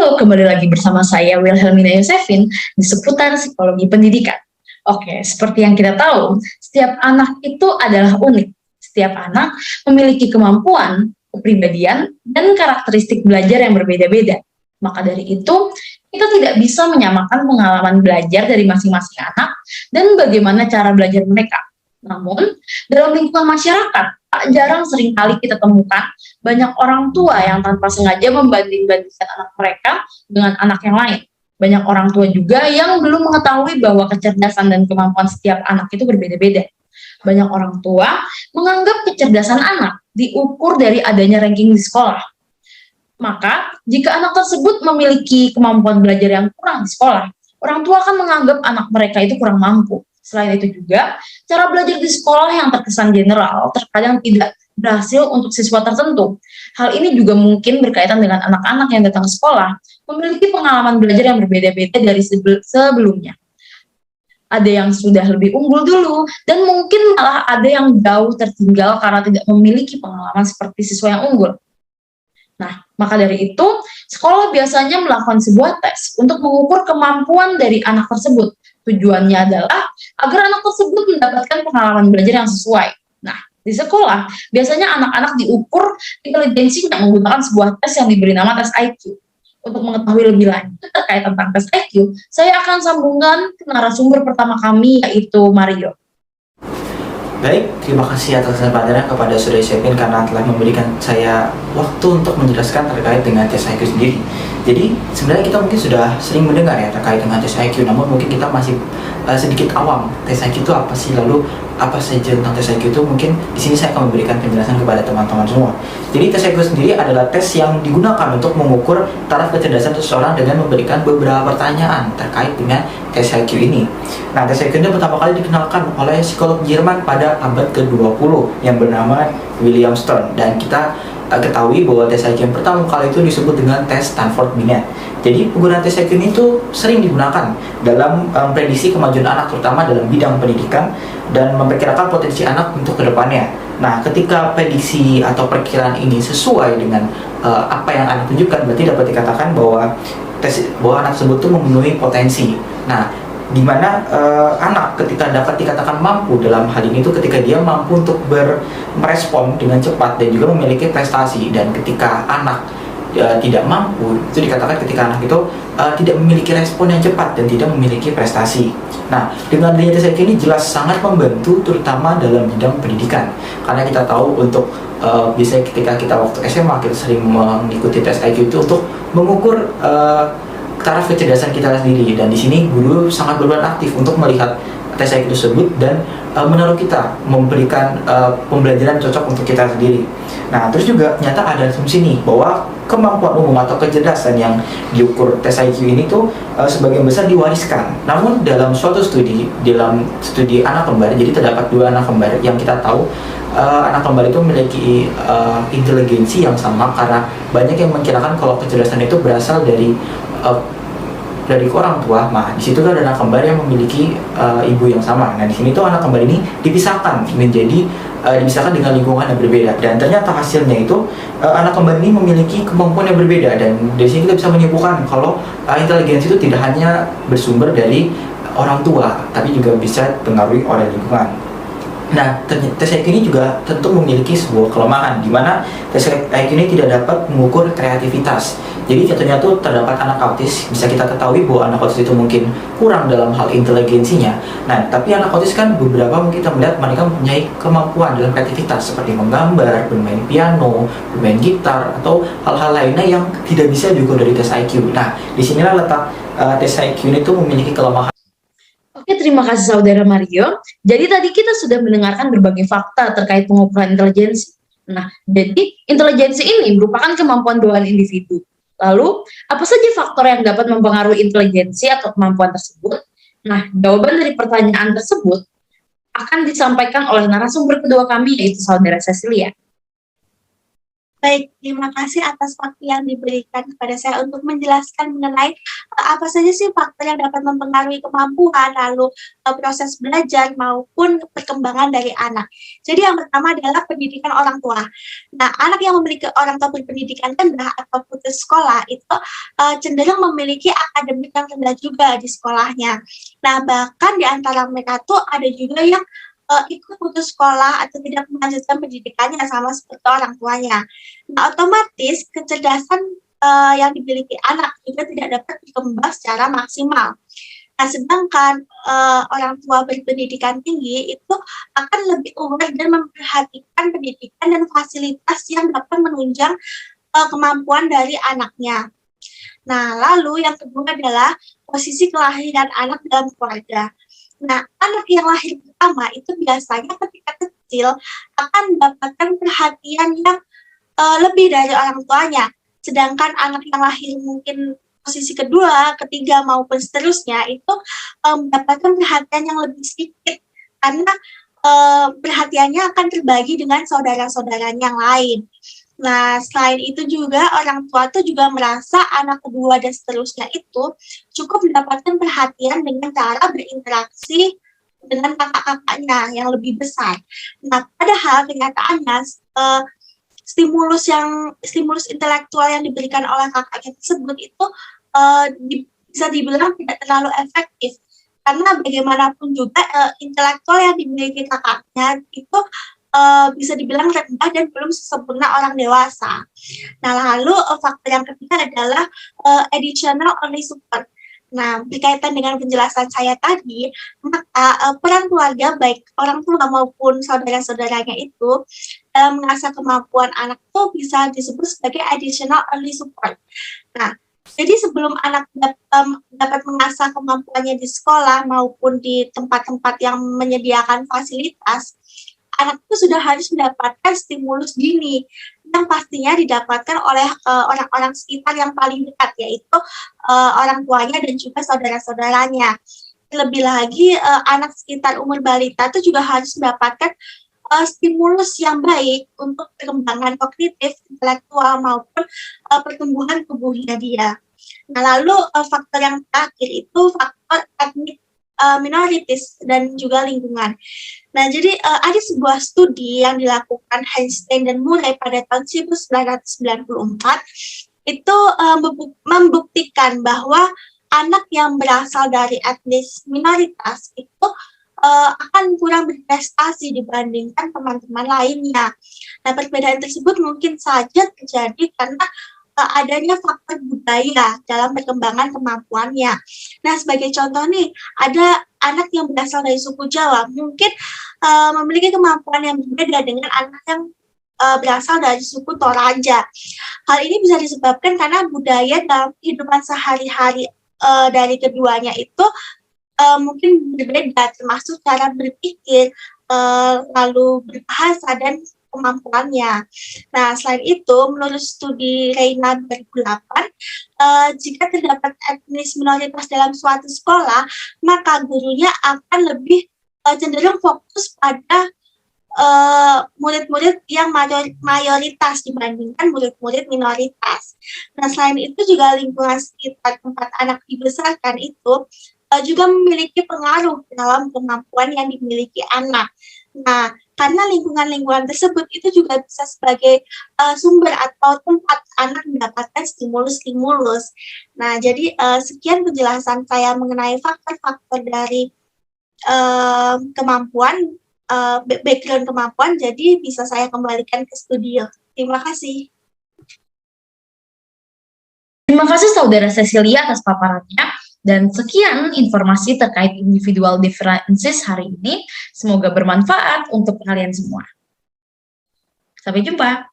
Halo, kembali lagi bersama saya Wilhelmina Yosefin di seputar psikologi pendidikan. Oke, seperti yang kita tahu, setiap anak itu adalah unik. Setiap anak memiliki kemampuan, kepribadian, dan karakteristik belajar yang berbeda-beda. Maka dari itu, kita tidak bisa menyamakan pengalaman belajar dari masing-masing anak dan bagaimana cara belajar mereka. Namun, dalam lingkungan masyarakat, tak jarang seringkali kita temukan banyak orang tua yang tanpa sengaja membanding-bandingkan anak mereka dengan anak yang lain. Banyak orang tua juga yang belum mengetahui bahwa kecerdasan dan kemampuan setiap anak itu berbeda-beda. Banyak orang tua menganggap kecerdasan anak diukur dari adanya ranking di sekolah. Maka, jika anak tersebut memiliki kemampuan belajar yang kurang di sekolah, orang tua akan menganggap anak mereka itu kurang mampu. Selain itu juga, cara belajar di sekolah yang terkesan general terkadang tidak berhasil untuk siswa tertentu. Hal ini juga mungkin berkaitan dengan anak-anak yang datang ke sekolah memiliki pengalaman belajar yang berbeda-beda dari sebelumnya. Ada yang sudah lebih unggul dulu, dan mungkin malah ada yang jauh tertinggal karena tidak memiliki pengalaman seperti siswa yang unggul. Nah, maka dari itu, sekolah biasanya melakukan sebuah tes untuk mengukur kemampuan dari anak tersebut. Tujuannya adalah agar anak tersebut mendapatkan pengalaman belajar yang sesuai. Nah, di sekolah, biasanya anak-anak diukur intelijensinya menggunakan sebuah tes yang diberi nama tes IQ. Untuk mengetahui lebih lanjut terkait tentang tes IQ, saya akan sambungkan ke narasumber pertama kami, yaitu Mario. Baik, terima kasih atas kesempatannya kepada Saudara Yosefin karena telah memberikan saya waktu untuk menjelaskan terkait dengan tes IQ sendiri. Jadi sebenarnya kita mungkin sudah sering mendengar ya terkait dengan tes IQ, namun mungkin kita masih sedikit awam. Tes IQ itu apa sih? Lalu apa saja tentang tes IQ itu? Mungkin di sini saya akan memberikan penjelasan kepada teman-teman semua. Jadi tes IQ sendiri adalah tes yang digunakan untuk mengukur taraf kecerdasan seseorang dengan memberikan beberapa pertanyaan terkait dengan tes IQ ini. Nah, tes IQ ini pertama kali dikenalkan oleh psikolog Jerman pada abad ke-20 yang bernama William Stern, dan kita ketahui bahwa tes IQ yang pertama kali itu disebut dengan tes Stanford-Binet. Jadi penggunaan tes IQ ini tuh sering digunakan dalam prediksi kemajuan anak, terutama dalam bidang pendidikan dan memperkirakan potensi anak untuk kedepannya. Nah, ketika prediksi atau perkiraan ini sesuai dengan apa yang anak tunjukkan, berarti dapat dikatakan bahwa anak tersebut tuh memenuhi potensi. Nah, di mana anak ketika dapat dikatakan mampu dalam hal ini itu ketika dia mampu untuk merespon dengan cepat dan juga memiliki prestasi. Dan ketika anak tidak mampu, itu dikatakan ketika anak itu tidak memiliki respon yang cepat dan tidak memiliki prestasi. Nah, dengan adanya tes IQ ini jelas sangat membantu terutama dalam bidang pendidikan, karena kita tahu untuk biasanya ketika kita waktu SMA kita sering mengikuti tes IQ itu untuk mengukur taraf kecerdasan kita sendiri, dan di sini guru sangat berperan aktif untuk melihat tes IQ tersebut dan menaruh kita memberikan pembelajaran cocok untuk kita sendiri. Nah, terus juga ternyata ada asumsi nih bahwa kemampuan umum atau kecerdasan yang diukur tes IQ ini tuh sebagian besar diwariskan. Namun dalam suatu studi, dalam studi anak kembar, jadi terdapat 2 anak kembar yang kita tahu anak kembar itu memiliki inteligensi yang sama, karena banyak yang mengkirakan kalau kecerdasan itu berasal dari orang tua. Nah, di situ ada anak kembar yang memiliki ibu yang sama. Nah, di sini tuh anak kembar ini dipisahkan dengan lingkungan yang berbeda, dan ternyata hasilnya itu anak kembar ini memiliki kemampuan yang berbeda. Dan dari sini kita bisa menyimpulkan kalau inteligensi itu tidak hanya bersumber dari orang tua, tapi juga bisa dipengaruhi oleh lingkungan. Nah, tes IQ ini juga tentu memiliki sebuah kelemahan, di mana tes IQ ini tidak dapat mengukur kreativitas. Jadi contohnya tuh terdapat anak autis, bisa kita ketahui bahwa anak autis itu mungkin kurang dalam hal inteligensinya. Nah, tapi anak autis kan beberapa mungkin kita melihat mereka mempunyai kemampuan dalam kreativitas seperti menggambar, bermain piano, bermain gitar, atau hal-hal lainnya yang tidak bisa diukur dari tes IQ. Nah, disinilah letak tes IQ ini tuh memiliki kelemahan. Oke, terima kasih Saudara Mario. Jadi tadi kita sudah mendengarkan berbagai fakta terkait pengukuran intelijensi. Nah, jadi intelijensi ini merupakan kemampuan bawaan individu. Lalu, apa saja faktor yang dapat mempengaruhi intelijensi atau kemampuan tersebut? Nah, jawaban dari pertanyaan tersebut akan disampaikan oleh narasumber kedua kami, yaitu Saudara Cecilia. Baik, terima kasih atas waktu yang diberikan kepada saya untuk menjelaskan mengenai apa saja sih faktor yang dapat mempengaruhi kemampuan, lalu proses belajar maupun perkembangan dari anak. Jadi yang pertama adalah pendidikan orang tua. Nah, anak yang memiliki orang tua berpendidikan rendah atau putus sekolah itu cenderung memiliki akademik yang rendah juga di sekolahnya. Nah, bahkan di antara mereka tuh ada juga yang ikut putus sekolah atau tidak melanjutkan pendidikannya sama seperti orang tuanya. Nah, otomatis kecerdasan yang dimiliki anak juga tidak dapat berkembang secara maksimal. Nah, sedangkan orang tua berpendidikan tinggi itu akan lebih aware dan memperhatikan pendidikan dan fasilitas yang dapat menunjang kemampuan dari anaknya. Nah, lalu yang kedua adalah posisi kelahiran anak dalam keluarga. Nah, anak yang lahir pertama itu biasanya ketika kecil akan mendapatkan perhatian yang lebih dari orang tuanya. Sedangkan anak yang lahir mungkin posisi kedua, ketiga maupun seterusnya itu mendapatkan perhatian yang lebih sedikit karena perhatiannya akan terbagi dengan saudara-saudaranya yang lain. Nah, selain itu juga orang tua tuh juga merasa anak kedua dan seterusnya itu cukup mendapatkan perhatian dengan cara berinteraksi dengan kakak-kakaknya yang lebih besar. Nah, padahal kenyataannya stimulus intelektual yang diberikan oleh kakaknya tersebut itu bisa dibilang tidak terlalu efektif. Karena bagaimanapun juga intelektual yang dimiliki kakaknya itu bisa dibilang rendah dan belum sesempurna orang dewasa. Nah, lalu faktor yang ketiga adalah additional only support. Nah, berkaitan dengan penjelasan saya tadi, maka peran keluarga baik orang tua maupun saudara-saudaranya itu dalam mengasah kemampuan anak itu bisa disebut sebagai additional only support. Nah, jadi sebelum anak dapat mengasah kemampuannya di sekolah maupun di tempat-tempat yang menyediakan fasilitas, anak itu sudah harus mendapatkan stimulus dini yang pastinya didapatkan oleh orang-orang sekitar yang paling dekat, yaitu orang tuanya dan juga saudara-saudaranya. Lebih lagi, anak sekitar umur balita itu juga harus mendapatkan stimulus yang baik untuk perkembangan kognitif, intelektual, maupun pertumbuhan tubuhnya dia. Nah, lalu faktor yang terakhir itu faktor etnik minoritas dan juga lingkungan. Nah, jadi ada sebuah studi yang dilakukan Einstein dan Murray pada tahun 1994 itu membuktikan bahwa anak yang berasal dari etnis minoritas itu akan kurang berprestasi dibandingkan teman-teman lainnya. Nah, perbedaan tersebut mungkin saja terjadi karena adanya faktor budaya dalam perkembangan kemampuannya. Nah, sebagai contoh nih, ada anak yang berasal dari suku Jawa, mungkin memiliki kemampuan yang berbeda dengan anak yang berasal dari suku Toraja. Hal ini bisa disebabkan karena budaya dalam kehidupan sehari-hari dari keduanya itu mungkin berbeda, termasuk cara berpikir, lalu berbahasa, dan kemampuannya. Nah, selain itu, menurut studi Reina 2008, jika terdapat etnis minoritas dalam suatu sekolah, maka gurunya akan lebih cenderung fokus pada murid-murid yang mayoritas dibandingkan murid-murid minoritas. Nah, selain itu juga lingkungan sekitar tempat anak dibesarkan itu juga memiliki pengaruh dalam kemampuan yang dimiliki anak. Nah, karena lingkungan-lingkungan tersebut itu juga bisa sebagai sumber atau tempat anak mendapatkan stimulus-stimulus. Nah, jadi sekian penjelasan saya mengenai faktor-faktor dari kemampuan, background kemampuan, jadi bisa saya kembalikan ke studio. Terima kasih. Terima kasih Saudara Cecilia atas paparannya. Dan sekian informasi terkait individual differences hari ini. Semoga bermanfaat untuk kalian semua. Sampai jumpa.